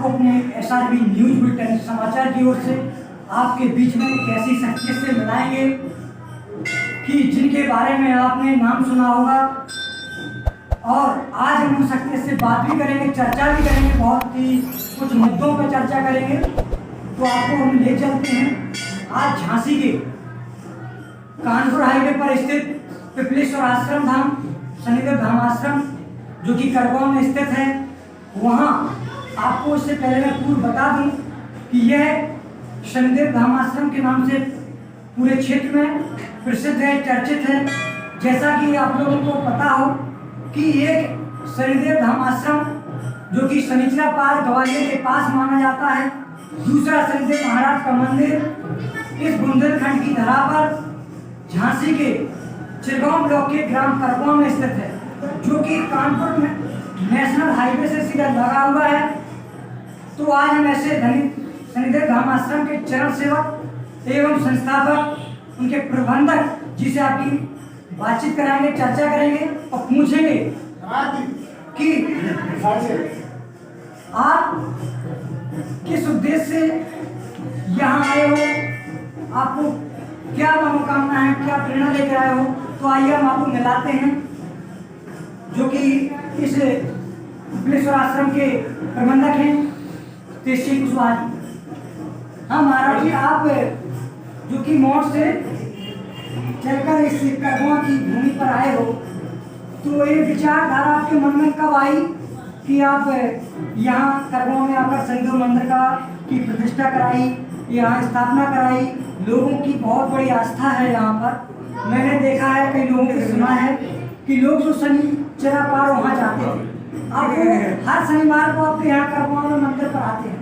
आपको अपने SRB news bulletin समाचार की ओर से आपके बीच में एक ऐसी शख्सियत से मिलाएंगे कि जिनके बारे में आपने नाम सुना होगा, और आज हम उन शख्सियत से बात भी करेंगे, चर्चा भी करेंगे, बहुत ही कुछ मुद्दों पर चर्चा करेंगे। तो आपको हम ले चलते हैं आज झांसी के कानपुर हाईवे पर स्थित पिपलेश्वर आश्रम धाम, शनिदेव धाम आश्रम, जो कि करगांव में स्थित है। वहाँ आपको इससे पहले मैं पूर्व बता दूं कि यह शनिदेव धाम आश्रम के नाम से पूरे क्षेत्र में प्रसिद्ध है, चर्चित है। जैसा कि आप लोगों को पता हो कि एक शनिदेव धाम आश्रम जो कि शनिचरा पार ग्वालियर के पास माना जाता है, दूसरा शनिदेव महाराज का मंदिर इस बुंदेलखंड की धरा पर झांसी के चिरगांव ब्लॉक के ग्राम करगांव में स्थित है, जो कि कानपुर में नेशनल हाईवे से सीधा लगा हुआ है। तो आज हम ऐसे शनिदेव धाम आश्रम के चरण सेवक एवं संस्थापक, उनके प्रबंधक जी से आपकी बातचीत कराएंगे, चर्चा करेंगे और पूछेंगे कि आप किस उद्देश्य से यहाँ आए हो, आपको क्या मनोकामना है, क्या प्रेरणा लेकर आए हो। तो आइए हम आपको मिलाते हैं जो कि इस पिपलेश्वर आश्रम के प्रबंधक हैं, तेजस्वी कुशवाहा जी। हाँ महाराज जी, आप जो कि मोड़ से चलकर इस करगांव की भूमि पर आए हो, तो ये विचारधारा आपके मन में कब आई कि आप यहाँ करगांव में आकर शनिदेव मंदिर की प्रतिष्ठा कराई, यहाँ स्थापना कराई। लोगों की बहुत बड़ी आस्था है यहाँ पर। मैंने देखा है, कई लोगों से सुना है कि लोग जो शनिचरा पार वहाँ जाते थे, आपको हर शनिवार को आपके यहाँ करगांव में मंदिर पर आते हैं,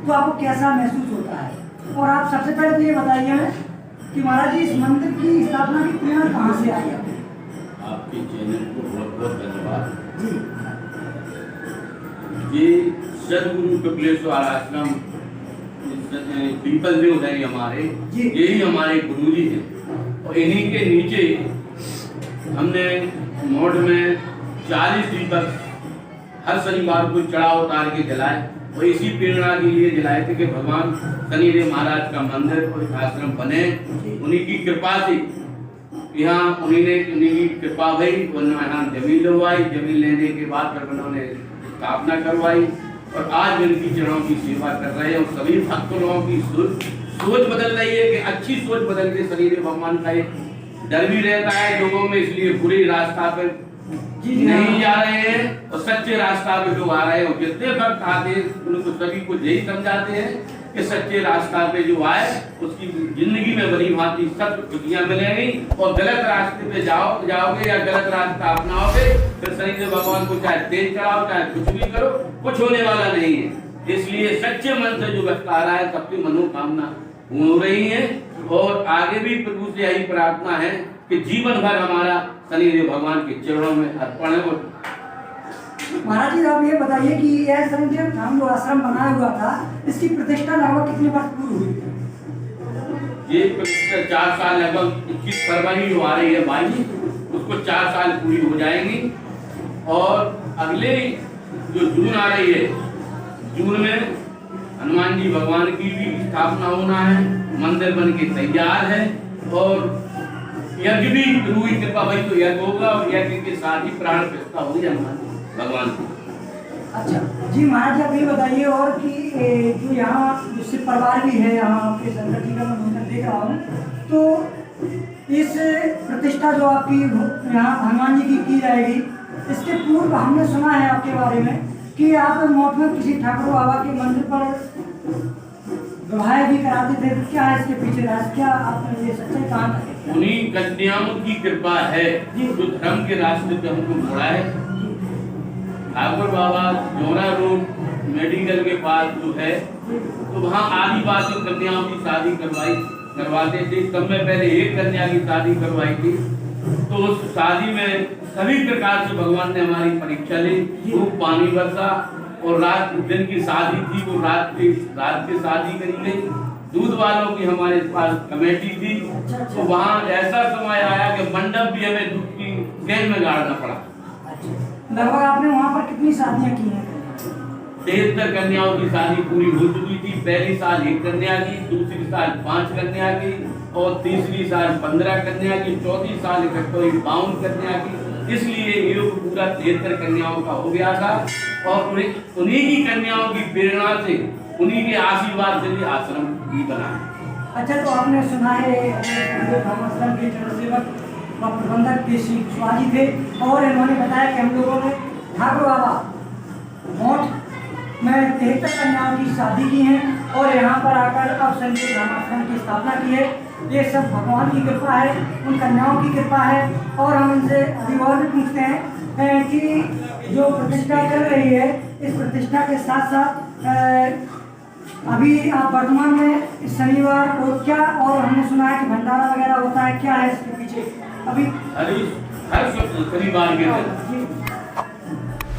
तो आपको कैसा महसूस होता है। और आप सबसे पहले तो ये बताइए हमें कि महाराज जी इस मंदिर की स्थापना की प्रेरणा कहाँ से आई है। आपके चैनल को बहुत बहुत धन्यवाद जी। ये सदगुरु पिपलेश्वर आश्रम पीपल देव है हमारे, यही हमारे गुरु जी हैं। और इन्हीं के नीचे हमने मोड़ में 40 दीपक हर शनिवार को चढ़ाव उतार के जलाए, और इसी प्रेरणा के लिए जलाए थे कि भगवान शनिदेव महाराज का मंदिर और आश्रम बने। उन्हीं की कृपा से यहाँ उन्हीं की कृपा हुई, उन्होंने यहाँ जमीन लगवाई, जमीन लेने के बाद फिर उन्होंने स्थापना करवाई, और आज उनकी चरणों की सेवा कर रहे हैं। और सभी भक्त लोगों की सोच बदल रही है कि अच्छी सोच बदल के शनिदेव भगवान का एक डर भी रहता है लोगों में, इसलिए बुरे रास्ता पर नहीं जा रहे हैं और सच्चे रास्ता पे लोग आ रहे हैं। और जितने भक्त आते हैं उनको सभी को यही समझाते हैं कि सच्चे रास्ता पे जो आए उसकी जिंदगी में बड़ी भांति सब खुशियां मिलेंगी, और गलत रास्ते पे जाओगे या गलत रास्ता अपनाओगे फिर शनिदेव भगवान को चाहे तेज चढ़ाओ चाहे कुछ भी करो, कुछ होने वाला नहीं है। इसलिए सच्चे मन से जो व्यक्ति आ रहा है सबकी मनोकामना हो रही है, और आगे भी प्रभु से यही प्रार्थना है कि जीवन भर हमारा शनिदेव भगवान के चरणों में अर्पण है। महाराज जी आप ये बताइए कि यह शनिदेव धाम जो आश्रम बनाया हुआ था, इसकी प्रतिष्ठा लगभग कितने वर्ष पूरी हुई थी। ये प्रतिष्ठा 4 साल, लगभग 21 फरवरी जो आ रही है भाई, उसको 4 साल पूरी हो जाएंगी। और अगले जो जून आ रही है, जून में हनुमान जी भगवान की भी स्थापना होना है, मंदिर बन के तैयार है, और यज्ञ भी गुरु की कृपा भाई तो यज्ञ होगा, और यज्ञ के साथ ही प्राण प्रतिष्ठा होगी हनुमान भगवान की। अच्छा जी महाराज जी आप ये बताइए और कि जो यहाँ जिससे परिवार भी है यहाँ आपके शंकर जी का मैं देख रहा हूँ, तो इस प्रतिष्ठा जो आपकी यहाँ हनुमान जी की जाएगी, इसके पूर्व हमने सुना है आपके बारे में कि आप मोट में किसी ठाकुर बाबा के मंदिर पर विवाह भी कराते थे। क्या है इसके पीछे राज, क्या आपने ये सच्चाई कहाँ तक? उन्हीं कन्याओं की कृपा है जो धर्म के रास्ते पे हमको मोड़ा है। ठाकुर बाबा जोरा रोड मेडिकल के पास जो है, तो वहाँ आदिवासी कन्याओं की शादी करवाते थे। तब में पहले एक कन्या की शादी करवाई थी, तो उस शादी में सभी प्रकार से भगवान ने हमारी परीक्षा ली, खूब पानी बरसा, और रात दिन की शादी थी, वो रात की शादी करी गई। दूध वालों की हमारे पास कमेटी थी, तो वहाँ ऐसा समय आया कि मंडप भी हमें दूध की केन में गाड़ना पड़ा। लगभग आपने वहाँ पर कितनी शादियाँ की हैं? 73 कन्याओं की शादी पूरी हो चुकी थी। पहली साल 1 कन्या की, दूसरी साल 5 कन्या की और तीसरी साल 15 कन्या की, चौथी साल इकट्ठे 52 कन्या की। इसलिए योग पूरा 73 कन्याओं का हो गया था और उन्हीं की कन्याओं की प्रेरणा से, उन्हीं के आशीर्वाद से भी आश्रम भी बना। अच्छा, तो आपने सुना है धर्माश्रम के जनरल सेवक व प्रबंधक केसी कुशवाहा जी थे और इन्होंने बताया कि हम लोगों ने ठाकुर बाबा मठ में 73 कन्याओं की शादी की है और यहाँ पर आकर अब संजय धर्माश्रम की स्थापना की है। ये सब भगवान की कृपा है, उन कन्याओं की कृपा है। और हम उनसे अभी और भी पूछते हैं कि जो प्रतिष्ठा चल रही है, इस प्रतिष्ठा के साथ साथ अभी आप वर्तमान में इस शनिवार को क्या, और हमने सुना है कि भंडारा वगैरह होता है, क्या है इसके पीछे अभी? हर शनिवार के दिन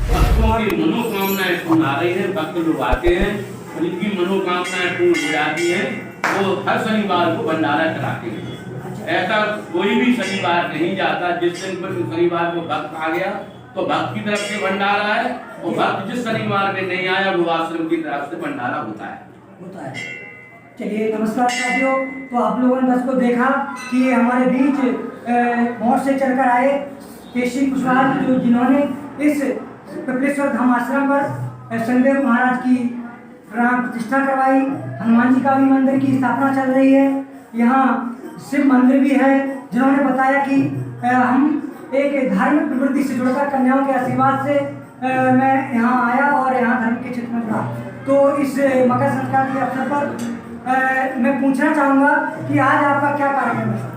भक्तों की मनोकामनाएं पूर्ण आ रही है। भक्त लोग आते हैं, उनकी मनोकामनाएं पूर्ण हो जाती हैं, वो हर शनिवार को भंडारा कराते हैं। ऐसा कोई भी शनिवार नहीं जाता जिस दिन पर शनिवार को भक्त आ गया तो भक्त की तरफ से भंडारा है, और भक्त जिस शनिवार में नहीं आया वो आश्रम की तरफ से भंडारा होता है। चलिए, नमस्कार साथियों। तो आप लोगों ने बस को देखा कि हमारे बीच मौत से चलकर आए केसी कुशवाहा जो जिन्होंने इस पिपलेश्वर धाम आश्रम पर संदेव महाराज की प्राण प्रतिष्ठा करवाई। हनुमान जी का भी मंदिर की स्थापना चल रही है, यहाँ शिव मंदिर भी है। जिन्होंने बताया कि हम एक धार्मिक प्रवृत्ति से जुड़कर कन्याओं के आशीर्वाद से मैं यहाँ आया और यहाँ धर्म के क्षेत्र में जुड़ा। तो इस मकर संक्रांति के अवसर पर मैं पूछना चाहूँगा कि आज आपका क्या कार्यक्रम है?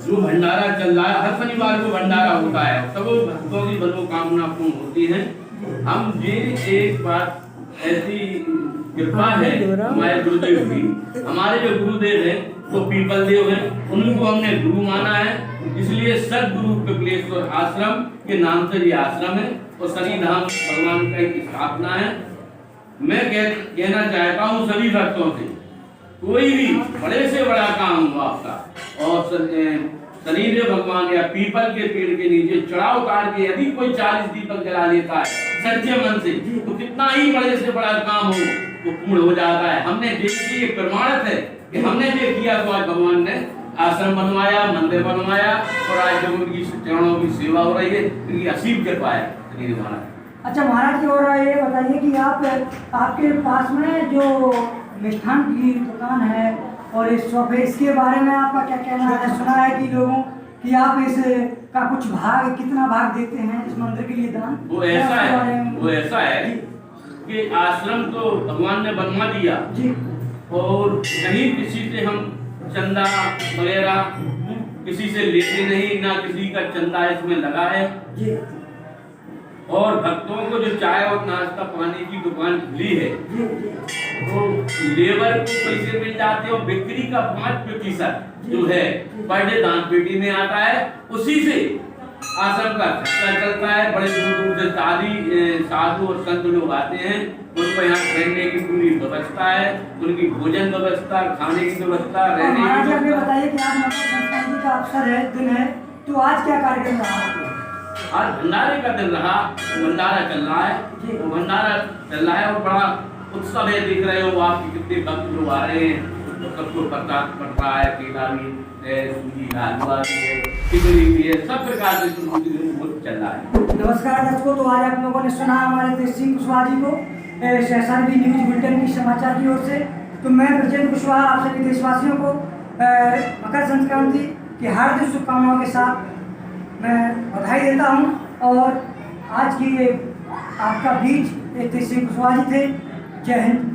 जो भंडारा चल रहा है, हर शनिवार को भंडारा होता है, सब भक्तों की मनोकामना पूर्ण होती है। हम ये एक बात ऐसी कृपा है हमारे गुरुदेव की, हमारे जो गुरुदेव हैं तो पीपल देव हैं, उनको हमने गुरु माना है। इसलिए सदगुरु पिपलेश्वर आश्रम के नाम से ये आश्रम है और शनिधाम भगवान का एक स्थापना है। मैं कहना चाहता हूँ सभी भक्तों से, कोई भी बड़े से बड़ा काम हो आपका और शनिदेव भगवान या पीपल के पेड़ के नीचे चढ़ाव उतार के यदि कोई 40 दीपक जला लेता है सच्चे मन से, तो कितना ही बड़े से बड़ा काम हो वो पूर्ण हो जाता है। हमने देखिए प्रमाणित है कि हमने जो किया तो आज भगवान ने आश्रम बनवाया, मंदिर बनवाया और आज जब उनकी चरणों की सेवा हो रही है, इनकी असीम कृपा है शनिदेव महाराज। अच्छा महाराज की ओर ये बताइए कि आपके पास में जो मिष्ठान की दुकान है और इस शॉप है, इसके बारे में आपका क्या कहना है? सुना है कि लोगों कि आप इस का कुछ भाग, कितना भाग देते हैं इस मंदिर के लिए दान? वो ऐसा है कि आश्रम तो भगवान ने बनवा दिया जी, और कहीं किसी से हम चंदा वगैरह किसी से लेते नहीं, ना किसी का चंदा इसमें लगा है जी। और भक्तों को जो चाय और नाश्ता पानी की दुकान खुली है तो लेबर को पैसे मिल जाते हैं और बिक्री का 5% जो है पर डे दान पेटी में आता है, उसी से आश्रम का खर्चा चलता है। बड़े दूर दूर से साधु और संत लोग आते हैं, उनको यहाँ ठहरने की पूरी व्यवस्था है, उनकी भोजन व्यवस्था, खाने की व्यवस्था, रहने की व्यवस्था। बताइए कि आज मकर संक्रांति का अवसर है, दिन है, तो आज क्या कार्यक्रम रहा? आज भंडारे का दिन रहा, भंडारा चल रहा है, तो भंडारा चल रहा है और बड़ा उत्सव है। देख रहे हो आप कितने भक्त लोग आ रहे हैं, तो सबको प्रसाद पड़ रहा है, केला भी है, सूजी हलवा भी है, खिचड़ी भी है, सब प्रकार से चल रहा है। नमस्कार दर्शकों, तो आज आप लोगों ने सुना हमारे तेज कुशवाहा जी को सहसारी न्यूज बुलेटिन की समाचार की ओर से। तो मैं ब्रजेंद्र कुशवाहा आप सभी देशवासियों को मकर संक्रांति की हार्दिक शुभकामनाओं के साथ मैं बधाई देता हूं। और आज की आपका बीच तेज कुशवाहा जी थे। जय हिंद।